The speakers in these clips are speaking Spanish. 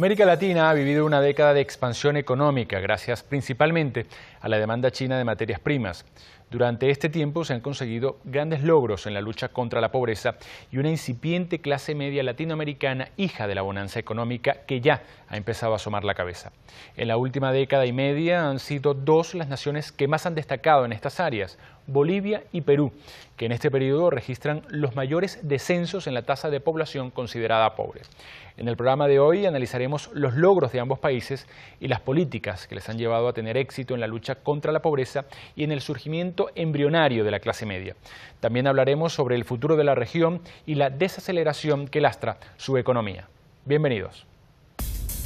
América Latina ha vivido una década de expansión económica gracias principalmente a la demanda china de materias primas. Durante este tiempo se han conseguido grandes logros en la lucha contra la pobreza y una incipiente clase media latinoamericana, hija de la bonanza económica, que ya ha empezado a asomar la cabeza. En la última década y media han sido dos las naciones que más han destacado en estas áreas, Bolivia y Perú, que en este periodo registran los mayores descensos en la tasa de población considerada pobre. En el programa de hoy analizaremos los logros de ambos países y las políticas que les han llevado a tener éxito en la lucha contra la pobreza y en el surgimiento embrionario de la clase media. También hablaremos sobre el futuro de la región y la desaceleración que lastra su economía. Bienvenidos.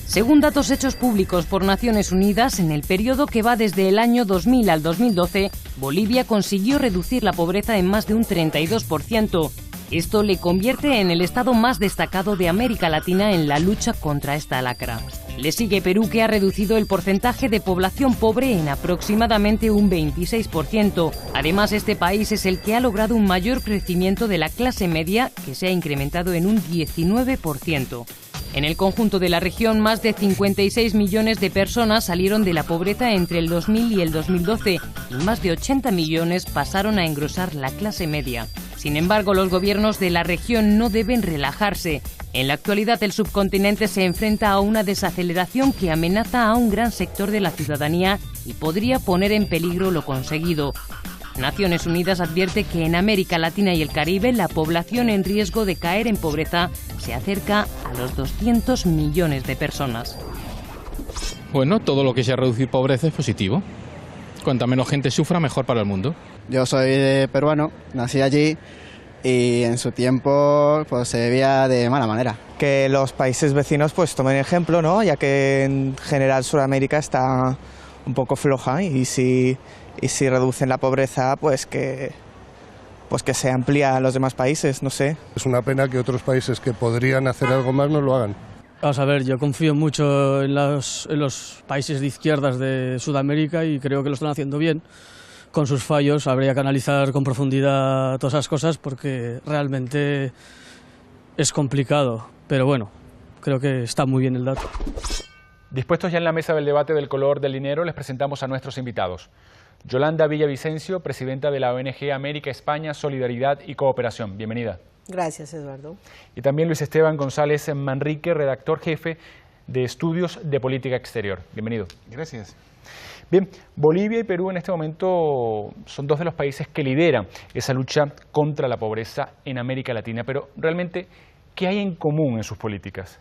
Según datos hechos públicos por Naciones Unidas, en el periodo que va desde el año 2000 al 2012, Bolivia consiguió reducir la pobreza en más de un 32%. Esto le convierte en el estado más destacado de América Latina en la lucha contra esta lacra. Le sigue Perú, que ha reducido el porcentaje de población pobre en aproximadamente un 26%. Además, este país es el que ha logrado un mayor crecimiento de la clase media, que se ha incrementado en un 19%. En el conjunto de la región, más de 56 millones de personas salieron de la pobreza entre el 2000 y el 2012 y más de 80 millones pasaron a engrosar la clase media. Sin embargo, los gobiernos de la región no deben relajarse. En la actualidad, el subcontinente se enfrenta a una desaceleración que amenaza a un gran sector de la ciudadanía y podría poner en peligro lo conseguido. Naciones Unidas advierte que en América Latina y el Caribe la población en riesgo de caer en pobreza se acerca a los 200 millones de personas. Bueno, todo lo que sea reducir pobreza es positivo. Cuanta menos gente sufra, mejor para el mundo. Yo soy peruano, nací allí y en su tiempo pues se vivía de mala manera. Que los países vecinos pues tomen ejemplo, ¿no? Ya que en general Sudamérica está un poco floja y si reducen la pobreza pues que se amplía a los demás países, no sé. Es una pena que otros países que podrían hacer algo más no lo hagan. Vamos a ver, yo confío mucho en los países de izquierdas de Sudamérica y creo que lo están haciendo bien. Con sus fallos habría que analizar con profundidad todas esas cosas porque realmente es complicado, pero bueno, creo que está muy bien el dato. Dispuestos ya en la mesa del debate del color del dinero, les presentamos a nuestros invitados. Yolanda Villavicencio, presidenta de la ONG América España, Solidaridad y Cooperación. Bienvenida. Gracias, Eduardo. Y también Luis Esteban González Manrique, redactor jefe de Estudios de Política Exterior. Bienvenido. Gracias. Bien, Bolivia y Perú en este momento son dos de los países que lideran esa lucha contra la pobreza en América Latina, pero realmente, ¿qué hay en común en sus políticas?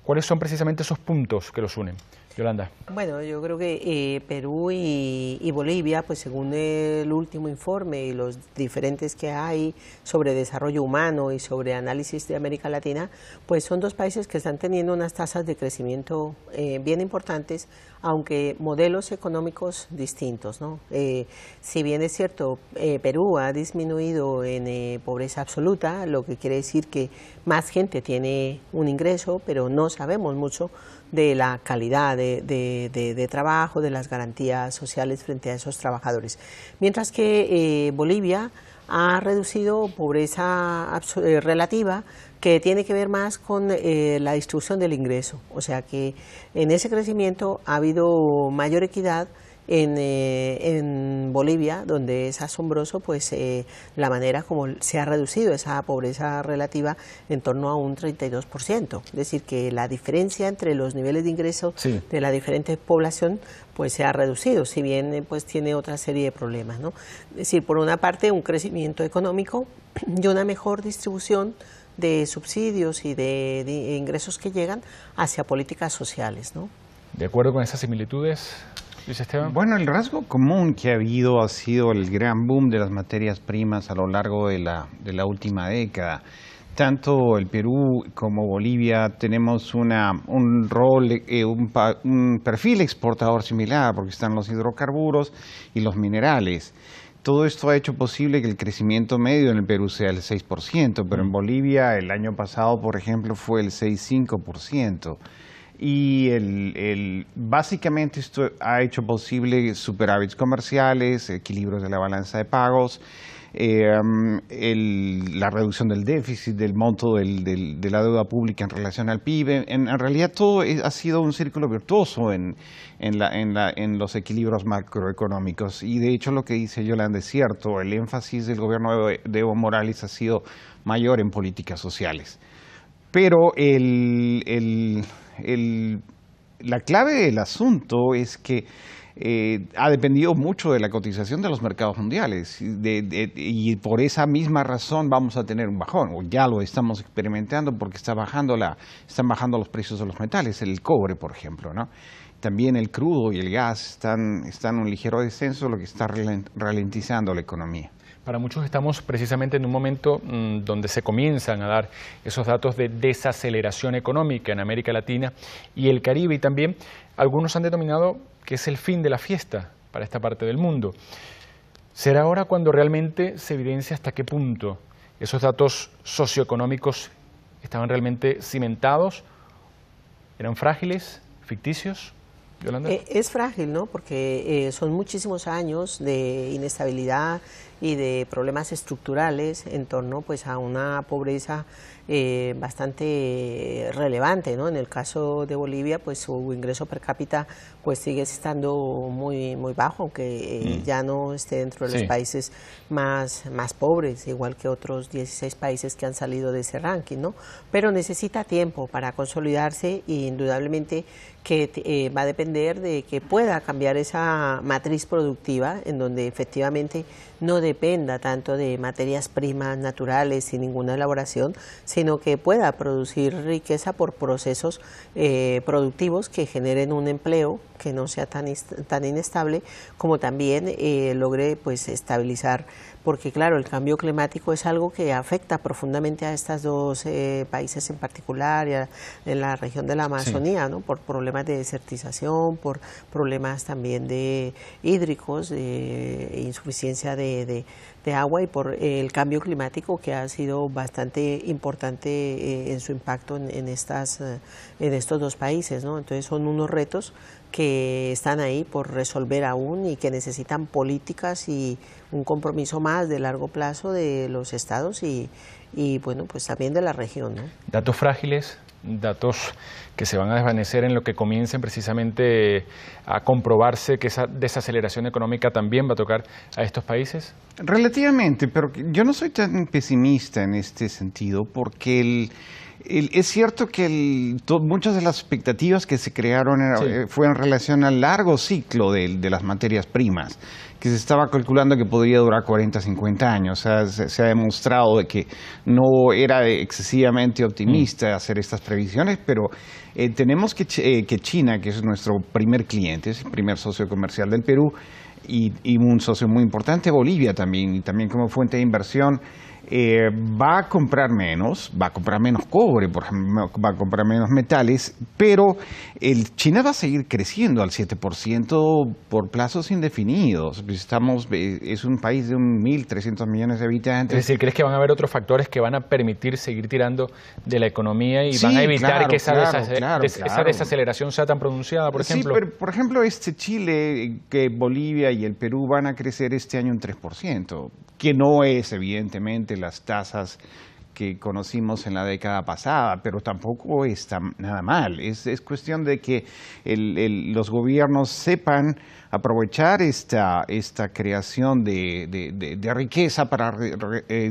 ¿Cuáles son precisamente esos puntos que los unen? Yolanda. Bueno, yo creo que Perú y Bolivia, pues según el último informe y los diferentes que hay sobre desarrollo humano y sobre análisis de América Latina, pues son dos países que están teniendo unas tasas de crecimiento bien importantes, aunque modelos económicos distintos, ¿no? Si bien es cierto, Perú ha disminuido en pobreza absoluta, lo que quiere decir que más gente tiene un ingreso, pero no sabemos mucho de la calidad de trabajo, de las garantías sociales frente a esos trabajadores. Mientras que Bolivia ha reducido pobreza relativa, que tiene que ver más con la distribución del ingreso. O sea que en ese crecimiento ha habido mayor equidad en Bolivia, donde es asombroso pues la manera como se ha reducido esa pobreza relativa en torno a un 32%. Es decir, que la diferencia entre los niveles de ingreso de la diferente población pues se ha reducido, si bien pues tiene otra serie de problemas, ¿no? Es decir, por una parte un crecimiento económico y una mejor distribución de subsidios y de ingresos que llegan hacia políticas sociales, ¿no? ¿De acuerdo con esas similitudes, Luis Esteban? Bueno, el rasgo común que ha habido ha sido el gran boom de las materias primas a lo largo de la última década. Tanto el Perú como Bolivia tenemos un perfil exportador similar, porque están los hidrocarburos y los minerales. Todo esto ha hecho posible que el crecimiento medio en el Perú sea el 6%, pero en Bolivia el año pasado, por ejemplo, fue el 6,5%. y básicamente esto ha hecho posible superávits comerciales, equilibrios de la balanza de pagos, la reducción del déficit, del monto de la deuda pública en relación al PIB. En realidad todo ha sido un círculo virtuoso en los equilibrios macroeconómicos, y de hecho lo que dice Yolanda es cierto, el énfasis del gobierno de Evo Morales ha sido mayor en políticas sociales. Pero la clave del asunto es que ha dependido mucho de la cotización de los mercados mundiales y por esa misma razón vamos a tener un bajón, o ya lo estamos experimentando porque están bajando los precios de los metales, el cobre por ejemplo, ¿no? También el crudo y el gas están en un ligero descenso, lo que está ralentizando la economía. Para muchos estamos precisamente en un momento donde se comienzan a dar esos datos de desaceleración económica en América Latina y el Caribe, y también algunos han denominado que es el fin de la fiesta para esta parte del mundo. ¿Será ahora cuando realmente se evidencia hasta qué punto esos datos socioeconómicos estaban realmente cimentados? ¿Eran frágiles, ficticios? Yolanda. Es frágil, ¿no? Porque son muchísimos años de inestabilidad y de problemas estructurales en torno pues a una pobreza bastante relevante, ¿no? En el caso de Bolivia, pues su ingreso per cápita pues sigue estando muy bajo, aunque ya no esté dentro de los países más pobres, igual que otros 16 países que han salido de ese ranking, ¿no? Pero necesita tiempo para consolidarse y indudablemente que va a depender de que pueda cambiar esa matriz productiva en donde efectivamente no dependa tanto de materias primas naturales sin ninguna elaboración, sino que pueda producir riqueza por procesos productivos que generen un empleo que no sea tan inestable, como también logre pues estabilizar, porque claro, el cambio climático es algo que afecta profundamente a estos dos países en particular, y en la región de la Amazonía, ¿no? Por problemas de desertización, por problemas también de hídricos, de insuficiencia de agua, y por el cambio climático que ha sido bastante importante en su impacto en estos dos países, ¿no? Entonces son unos retos que están ahí por resolver aún y que necesitan políticas y un compromiso más de largo plazo de los estados y bueno, pues también de la región, ¿no? Datos frágiles, datos que se van a desvanecer en lo que comiencen precisamente a comprobarse que esa desaceleración económica también va a tocar a estos países. Relativamente, pero yo no soy tan pesimista en este sentido, porque es cierto que muchas de las expectativas que se crearon fue en relación al largo ciclo de las materias primas, que se estaba calculando que podría durar 40, 50 años. O sea, se ha demostrado de que no era excesivamente optimista hacer estas previsiones, pero tenemos que China, que es nuestro primer cliente, es el primer socio comercial del Perú, y un socio muy importante, Bolivia también, y también como fuente de inversión, va a comprar menos cobre, por ejemplo, va a comprar menos metales, pero China va a seguir creciendo al 7% por plazos indefinidos. Es un país de 1.300 millones de habitantes. Es decir, ¿crees que van a haber otros factores que van a permitir seguir tirando de la economía y van a evitar que esa desaceleración sea tan pronunciada, por ejemplo? Sí, pero por ejemplo, Chile, que Bolivia y el Perú van a crecer este año un 3%, que no es evidentemente las tasas que conocimos en la década pasada, pero tampoco está nada mal. Es cuestión de que los gobiernos sepan aprovechar esta creación de riqueza para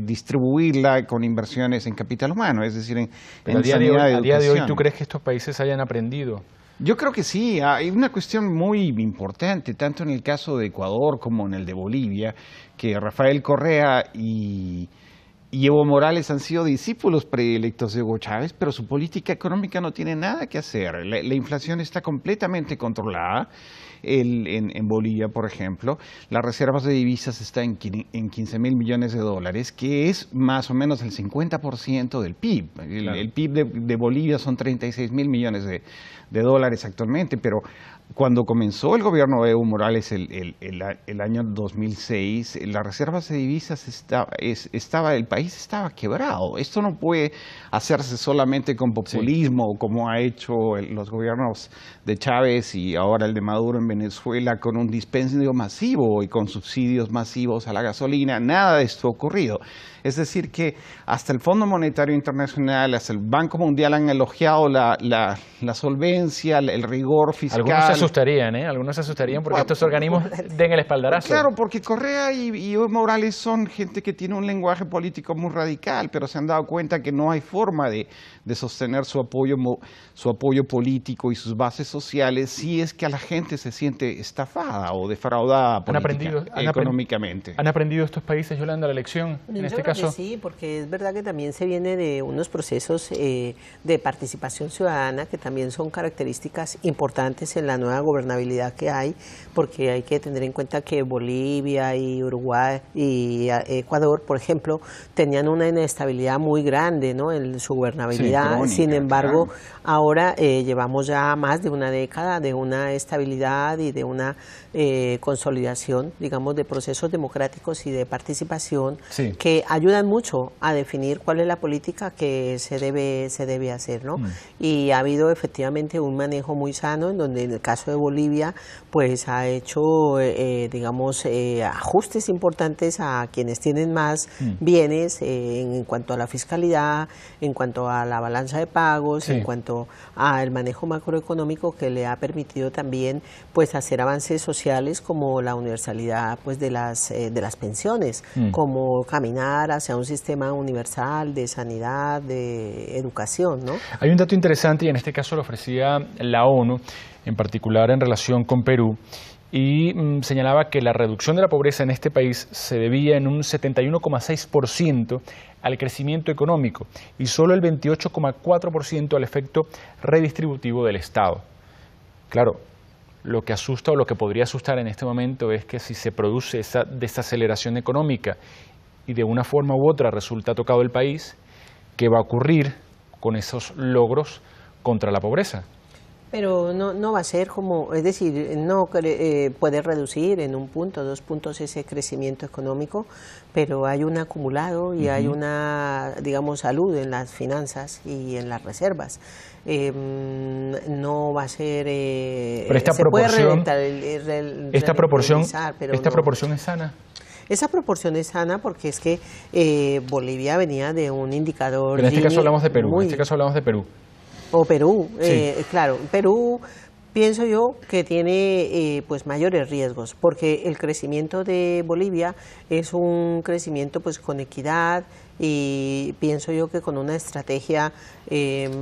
distribuirla con inversiones en capital humano, es decir, en sanidad y educación. ¿A día de hoy tú crees que estos países hayan aprendido? Yo creo que sí, hay una cuestión muy importante, tanto en el caso de Ecuador como en el de Bolivia, que Rafael Correa y Evo Morales han sido discípulos predilectos de Hugo Chávez, pero su política económica no tiene nada que hacer. La inflación está completamente controlada. En Bolivia, por ejemplo, las reservas de divisas están en 15.000 millones de dólares, que es más o menos el 50% del PIB. El PIB de Bolivia son 36.000 millones de dólares actualmente, pero cuando comenzó el gobierno de Evo Morales el año 2006, las reservas de divisas el país estaba quebrado. Esto no puede hacerse solamente con populismo, como ha hecho los gobiernos de Chávez y ahora el de Maduro en Venezuela, con un dispendio masivo y con subsidios masivos a la gasolina. Nada de esto ha ocurrido. Es decir, que hasta el Fondo Monetario Internacional, hasta el Banco Mundial han elogiado la solvencia, el rigor fiscal. Algunos se asustarían, ¿eh? Algunos se asustarían porque estos organismos den el espaldarazo. Claro, porque Correa y Evo Morales son gente que tiene un lenguaje político muy radical, pero se han dado cuenta que no hay forma de sostener su apoyo político y sus bases sociales si es que a la gente se siente estafada o defraudada económicamente. ¿Han aprendido estos países, Yolanda, la lección en este caso? Sí, porque es verdad que también se viene de unos procesos de participación ciudadana que también son características importantes en la nueva gobernabilidad que hay, porque hay que tener en cuenta que Bolivia y Uruguay y Ecuador, por ejemplo, tenían una inestabilidad muy grande, ¿no?, en su gobernabilidad. Crónica, sin embargo, ahora llevamos ya más de una década de una estabilidad y de una consolidación, digamos, de procesos democráticos y de participación que ayudan mucho a definir cuál es la política que se debe hacer, ¿no? Y ha habido efectivamente un manejo muy sano, en donde en el caso de Bolivia pues ha hecho digamos ajustes importantes a quienes tienen más bienes en cuanto a la fiscalidad, en cuanto a la balanza de pagos, en cuanto al manejo macroeconómico, que le ha permitido también pues hacer avances sociales como la universalidad pues de las pensiones, como caminar hacia un sistema universal de sanidad, de educación, ¿no? Hay un dato interesante y en este caso lo ofrecía la ONU, en particular en relación con Perú, y señalaba que la reducción de la pobreza en este país se debía en un 71,6% al crecimiento económico y solo el 28,4% al efecto redistributivo del Estado. Claro, lo que asusta o lo que podría asustar en este momento es que si se produce esa desaceleración económica y de una forma u otra resulta tocado el país, ¿qué va a ocurrir con esos logros contra la pobreza? Pero no va a ser como, es decir, no puede reducir en 1 punto, 2 puntos ese crecimiento económico, pero hay un acumulado y hay una, digamos, salud en las finanzas y en las reservas. No va a ser... pero esta proporción es sana. Esa proporción es sana porque es que Bolivia venía de un indicador... Pero en este caso hablamos de Perú, O Perú, claro. Perú, pienso yo que tiene pues mayores riesgos, porque el crecimiento de Bolivia es un crecimiento pues con equidad y pienso yo que con una estrategia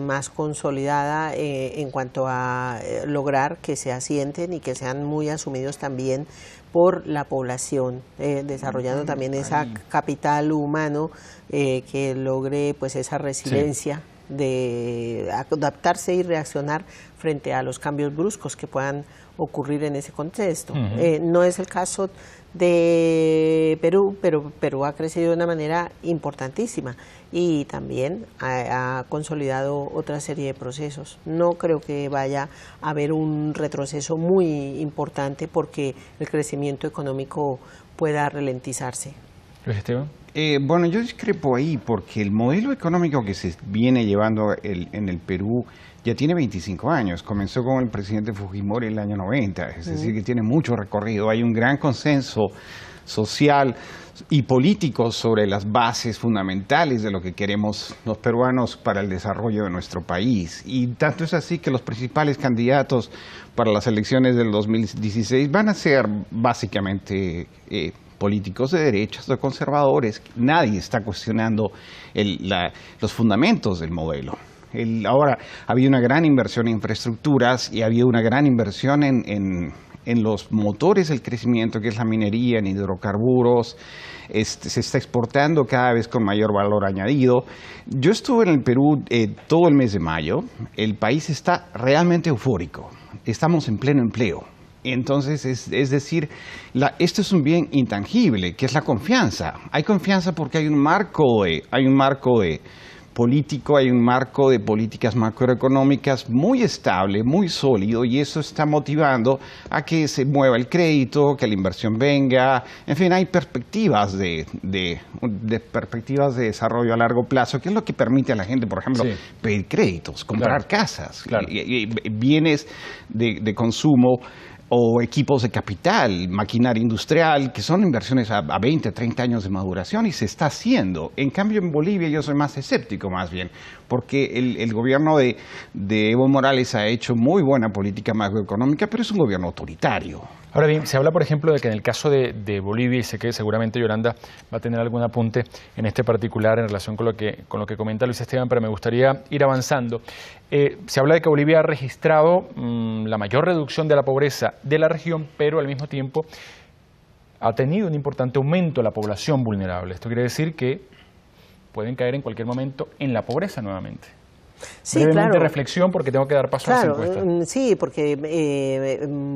más consolidada en cuanto a lograr que se asienten y que sean muy asumidos también por la población, desarrollando también esa capital humano que logre pues esa resiliencia de adaptarse y reaccionar frente a los cambios bruscos que puedan ocurrir en ese contexto. No es el caso de Perú, pero Perú ha crecido de una manera importantísima y también ha consolidado otra serie de procesos. No creo que vaya a haber un retroceso muy importante porque el crecimiento económico pueda ralentizarse. Luis Esteban. Bueno, yo discrepo ahí porque el modelo económico que se viene llevando en el Perú ya tiene 25 años. Comenzó con el presidente Fujimori en el año 90, es decir, que tiene mucho recorrido. Hay un gran consenso social y político sobre las bases fundamentales de lo que queremos los peruanos para el desarrollo de nuestro país. Y tanto es así que los principales candidatos para las elecciones del 2016 van a ser básicamente políticos de derechas o conservadores. Nadie está cuestionando los fundamentos del modelo. Ahora, había una gran inversión en infraestructuras y había una gran inversión en los motores del crecimiento, que es la minería, en hidrocarburos. Se está exportando cada vez con mayor valor añadido. Yo estuve en el Perú todo el mes de mayo. El país está realmente eufórico. Estamos en pleno empleo. Entonces, es decir, esto es un bien intangible, que es la confianza. Hay confianza porque hay un marco político hay un marco de políticas macroeconómicas muy estable, muy sólido, y eso está motivando a que se mueva el crédito, que la inversión venga. En fin, hay perspectivas de perspectivas de desarrollo a largo plazo, que es lo que permite a la gente, por ejemplo, pedir créditos, comprar casas, y bienes de consumo o equipos de capital, maquinaria industrial, que son inversiones a 20, 30 años de maduración, y se está haciendo. En cambio, en Bolivia yo soy más escéptico, más bien, porque el gobierno de Evo Morales ha hecho muy buena política macroeconómica, pero es un gobierno autoritario. Ahora bien, se habla, por ejemplo, de que en el caso de Bolivia, y sé que seguramente Yolanda va a tener algún apunte en este particular en relación con lo que comenta Luis Esteban, pero me gustaría ir avanzando. Se habla de que Bolivia ha registrado la mayor reducción de la pobreza de la región, pero al mismo tiempo ha tenido un importante aumento de la población vulnerable. Esto quiere decir que pueden caer en cualquier momento en la pobreza nuevamente. Sí, brevemente, claro. Reflexión, porque tengo que dar paso a esa encuesta. Sí, porque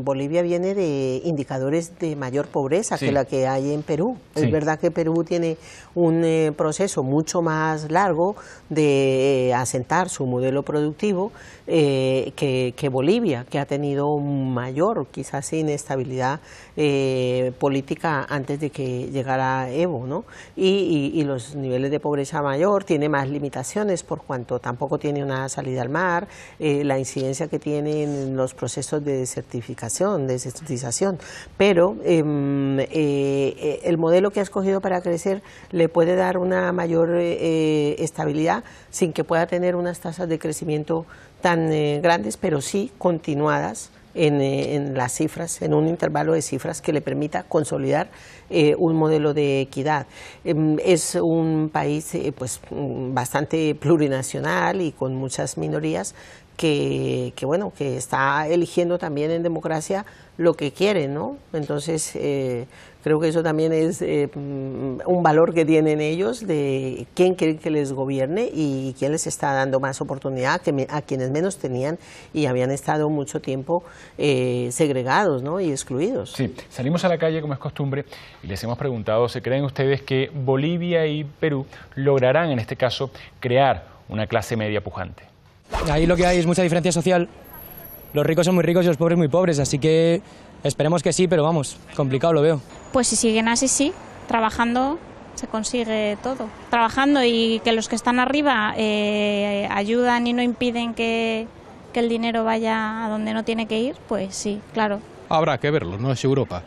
Bolivia viene de indicadores de mayor pobreza que la que hay en Perú. Es verdad que Perú tiene un proceso mucho más largo de asentar su modelo productivo que Bolivia, que ha tenido mayor, quizás inestabilidad política antes de que llegara Evo, ¿no? Y los niveles de pobreza mayor, tiene más limitaciones por cuanto tampoco tiene una salida al mar, la incidencia que tiene en los procesos de desertificación, desertización, pero el modelo que ha escogido para crecer le puede dar una mayor estabilidad sin que pueda tener unas tasas de crecimiento tan grandes, pero sí continuadas en las cifras, en un intervalo de cifras que le permita consolidar un modelo de equidad. Es un país pues bastante plurinacional y con muchas minorías que está eligiendo también en democracia lo que quiere, ¿no? Entonces creo que eso también es un valor que tienen ellos de quién quieren que les gobierne y quién les está dando más oportunidad a quienes menos tenían y habían estado mucho tiempo segregados, ¿no? Y excluidos. Sí, salimos a la calle como es costumbre y les hemos preguntado si creen ustedes que Bolivia y Perú lograrán en este caso crear una clase media pujante. Ahí lo que hay es mucha diferencia social. Los ricos son muy ricos y los pobres muy pobres, así que esperemos que sí, pero vamos, complicado lo veo. Pues si siguen así, sí, trabajando se consigue todo. Trabajando y que los que están arriba ayudan y no impiden que el dinero vaya a donde no tiene que ir, pues sí, claro. Habrá que verlo, no es Europa.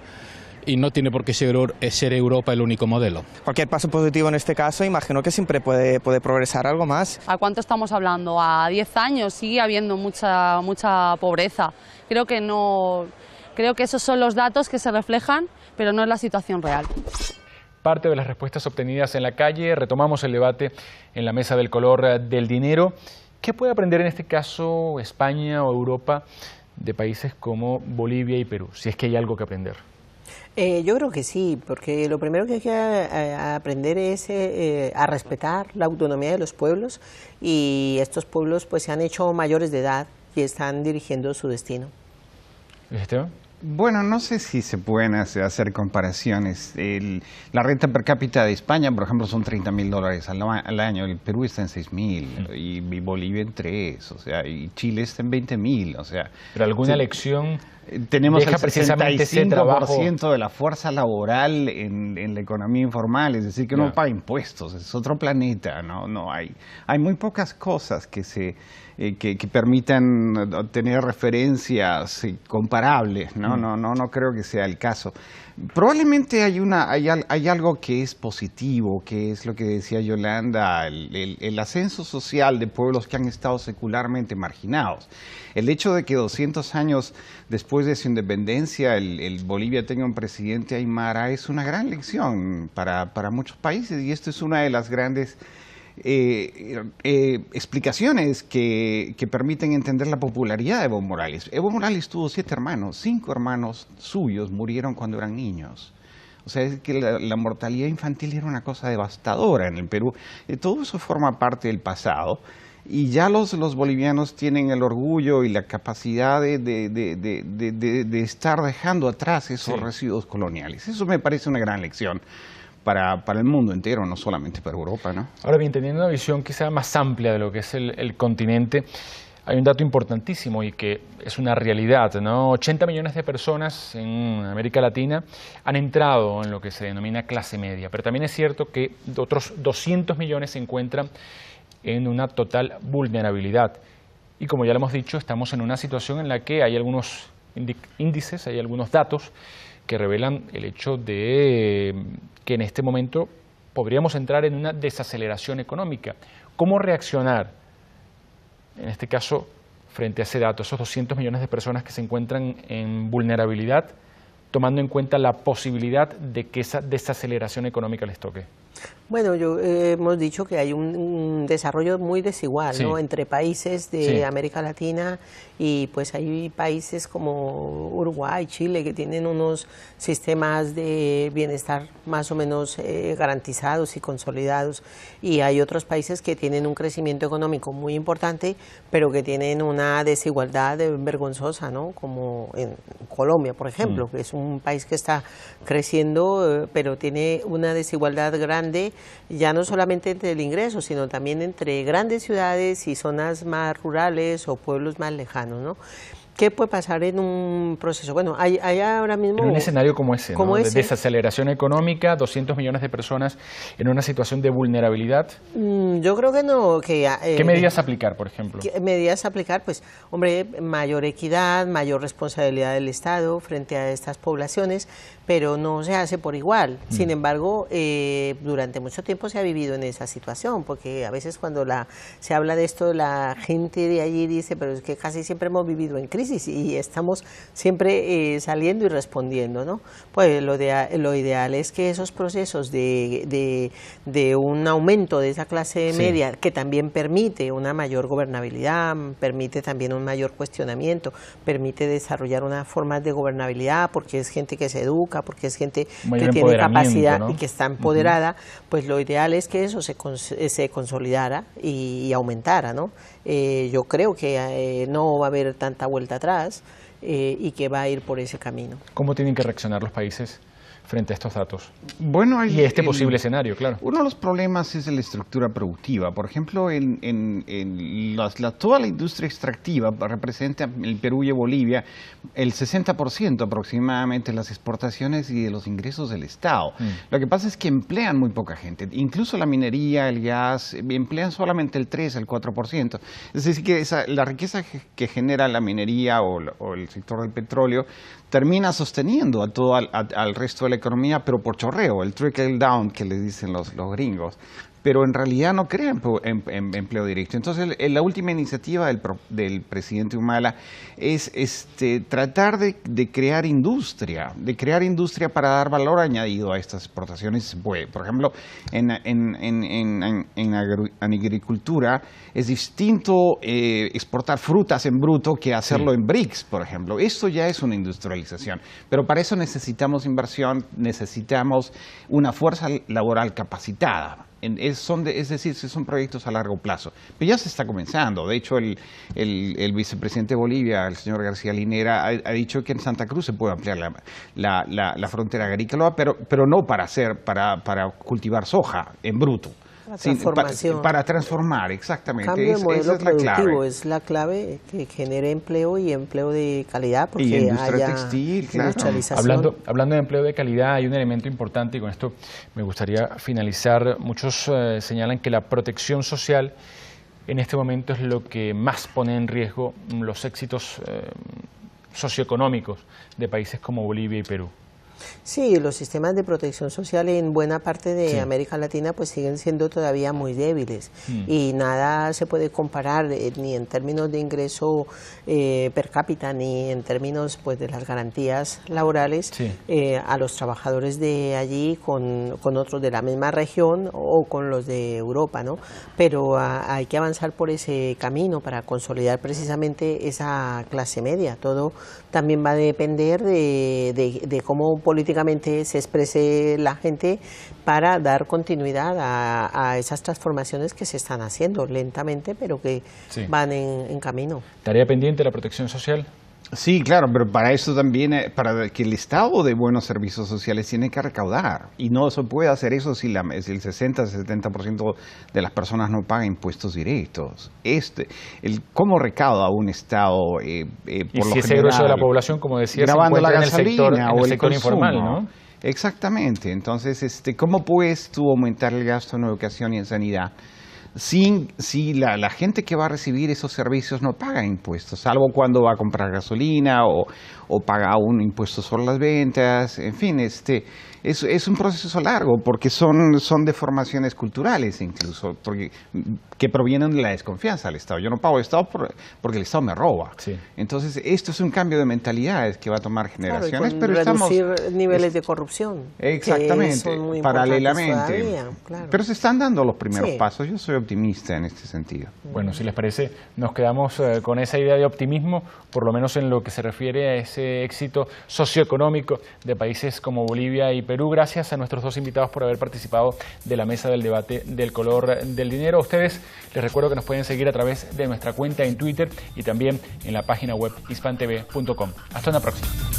Y no tiene por qué ser Europa el único modelo. Cualquier paso positivo en este caso, imagino que siempre puede progresar algo más. ¿A cuánto estamos hablando? ¿A 10 años? Sigue habiendo mucha pobreza. Creo que esos son los datos que se reflejan, pero no es la situación real. Parte de las respuestas obtenidas en la calle. Retomamos el debate en la mesa del color del dinero. ¿Qué puede aprender en este caso España o Europa de países como Bolivia y Perú? Si es que hay algo que aprender. Yo creo que sí, porque lo primero que hay que aprender es a respetar la autonomía de los pueblos, y estos pueblos pues se han hecho mayores de edad y están dirigiendo su destino. ¿Esteban? Bueno, no sé si se pueden hacer comparaciones. La renta per cápita de España, por ejemplo, son $30.000 al año. El Perú está en 6.000 y Bolivia en 3, o sea, y Chile está en 20.000, o sea. ¿Pero alguna lección? Tenemos el precisamente 65% de la fuerza laboral en la economía informal, es decir, que no paga impuestos, es otro planeta, no hay muy pocas cosas que permitan tener referencias comparables, no creo que sea el caso. Probablemente hay algo que es positivo, que es lo que decía Yolanda, el ascenso social de pueblos que han estado secularmente marginados. El hecho de que 200 años después de su independencia el Bolivia tenga un presidente aymara es una gran lección para muchos países, y esto es una de las grandes explicaciones que permiten entender la popularidad de Evo Morales. Evo Morales tuvo 7 hermanos, 5 hermanos suyos murieron cuando eran niños. O sea, es que la mortalidad infantil era una cosa devastadora en el Perú. Todo eso forma parte del pasado. Y ya los bolivianos tienen el orgullo y la capacidad de estar dejando atrás esos residuos coloniales. Eso me parece una gran lección para el mundo entero, no solamente para Europa, ¿no? Ahora bien, teniendo una visión quizá más amplia de lo que es el continente, hay un dato importantísimo y que es una realidad, ¿no? 80 millones de personas en América Latina han entrado en lo que se denomina clase media, pero también es cierto que otros 200 millones se encuentran en una total vulnerabilidad. Y como ya lo hemos dicho, estamos en una situación en la que hay algunos índices, hay algunos datos que revelan el hecho de que en este momento podríamos entrar en una desaceleración económica. ¿Cómo reaccionar, en este caso, frente a ese dato, esos 200 millones de personas que se encuentran en vulnerabilidad, tomando en cuenta la posibilidad de que esa desaceleración económica les toque? Bueno, hemos dicho que hay un desarrollo muy desigual, Sí. ¿no? Entre países de Sí. América Latina, y pues hay países como Uruguay, Chile, que tienen unos sistemas de bienestar más o menos garantizados y consolidados, y hay otros países que tienen un crecimiento económico muy importante, pero que tienen una desigualdad vergonzosa, ¿no? Como en Colombia, por ejemplo, que es un país que está creciendo, pero tiene una desigualdad grande, ya no solamente entre el ingreso, sino también entre grandes ciudades y zonas más rurales o pueblos más lejanos, ¿no? ¿Qué puede pasar en un proceso? Bueno, hay ahora mismo... En un escenario como ese, ¿no? como De ese. desaceleración económica, 200 millones de personas en una situación de vulnerabilidad. Yo creo que no. ¿Qué medidas aplicar, por ejemplo? ¿Qué medidas aplicar? Pues, hombre, mayor equidad, mayor responsabilidad del Estado frente a estas poblaciones, pero no se hace por igual. Sin embargo, durante mucho tiempo se ha vivido en esa situación, porque a veces cuando se habla de esto, la gente de allí dice, pero es que casi siempre hemos vivido en crisis y estamos siempre saliendo y respondiendo, ¿no? Pues lo ideal es que esos procesos de un aumento de esa clase media, que también permite una mayor gobernabilidad, permite también un mayor cuestionamiento, permite desarrollar unas formas de gobernabilidad, porque es gente que se educa, porque es gente que tiene capacidad, ¿no? Y que está empoderada, pues lo ideal es que eso se consolidara y aumentara, ¿no? Yo creo que no va a haber tanta vuelta atrás y que va a ir por ese camino. ¿Cómo tienen que reaccionar los países frente a estos datos? Bueno, y este posible escenario, claro. Uno de los problemas es la estructura productiva. Por ejemplo, toda la industria extractiva representa en el Perú y Bolivia el 60% aproximadamente de las exportaciones y de los ingresos del Estado. Lo que pasa es que emplean muy poca gente. Incluso la minería, el gas, emplean solamente el 3, el 4%. Es decir, que la riqueza que genera la minería o el sector del petróleo termina sosteniendo a todo al resto de la economía, pero por chorreo, el trickle down que le dicen los gringos. Pero en realidad no crea empleo directo. Entonces, la última iniciativa del presidente Humala es tratar de crear industria para dar valor añadido a estas exportaciones. Por ejemplo, en agricultura es distinto exportar frutas en bruto que hacerlo en bricks, por ejemplo. Esto ya es una industrialización. Pero para eso necesitamos inversión, necesitamos una fuerza laboral capacitada. Es decir, son proyectos a largo plazo. Pero ya se está comenzando. De hecho, el vicepresidente de Bolivia, el señor García Linera, ha dicho que en Santa Cruz se puede ampliar la frontera agrícola, pero no para cultivar soja en bruto. Para transformar, exactamente. Cambio de modelo esa productivo es la clave que genere empleo y empleo de calidad, porque y industria haya textil, claro. industrialización. Hablando de empleo de calidad, hay un elemento importante y con esto me gustaría finalizar. Muchos señalan que la protección social en este momento es lo que más pone en riesgo los éxitos socioeconómicos de países como Bolivia y Perú. Sí, los sistemas de protección social en buena parte de América Latina pues siguen siendo todavía muy débiles y nada se puede comparar ni en términos de ingreso per cápita ni en términos pues de las garantías laborales a los trabajadores de allí con otros de la misma región o con los de Europa, ¿no? Pero hay que avanzar por ese camino para consolidar precisamente esa clase media. Todo también va a depender de cómo políticamente se exprese la gente para dar continuidad a esas transformaciones que se están haciendo lentamente, pero que van en camino. ¿Tarea pendiente la protección social? Sí, claro, pero para eso también, para que el Estado dé buenos servicios sociales tiene que recaudar. Y no se puede hacer eso si el 60-70% de las personas no pagan impuestos directos. ¿Cómo recauda un Estado por y lo si ese general? grueso de la población, como decía, Grabando la gasolina en el sector informal, ¿no? Exactamente. Entonces, ¿cómo puedes tú aumentar el gasto en educación y en sanidad si la gente que va a recibir esos servicios no paga impuestos, salvo cuando va a comprar gasolina o paga un impuesto sobre las ventas? En fin, es un proceso largo porque son deformaciones culturales incluso, que provienen de la desconfianza del Estado. Yo no pago el Estado porque el Estado me roba. Sí. Entonces, esto es un cambio de mentalidades que va a tomar generaciones, claro, pero reducir niveles de corrupción. Exactamente, paralelamente. Todavía, claro. Pero se están dando los primeros pasos. Yo soy optimista en este sentido. Bueno, si les parece, nos quedamos con esa idea de optimismo, por lo menos en lo que se refiere a ese éxito socioeconómico de países como Bolivia y Perú. Gracias a nuestros dos invitados por haber participado de la mesa del debate del color del dinero. A ustedes les recuerdo que nos pueden seguir a través de nuestra cuenta en Twitter y también en la página web hispantv.com. Hasta una próxima.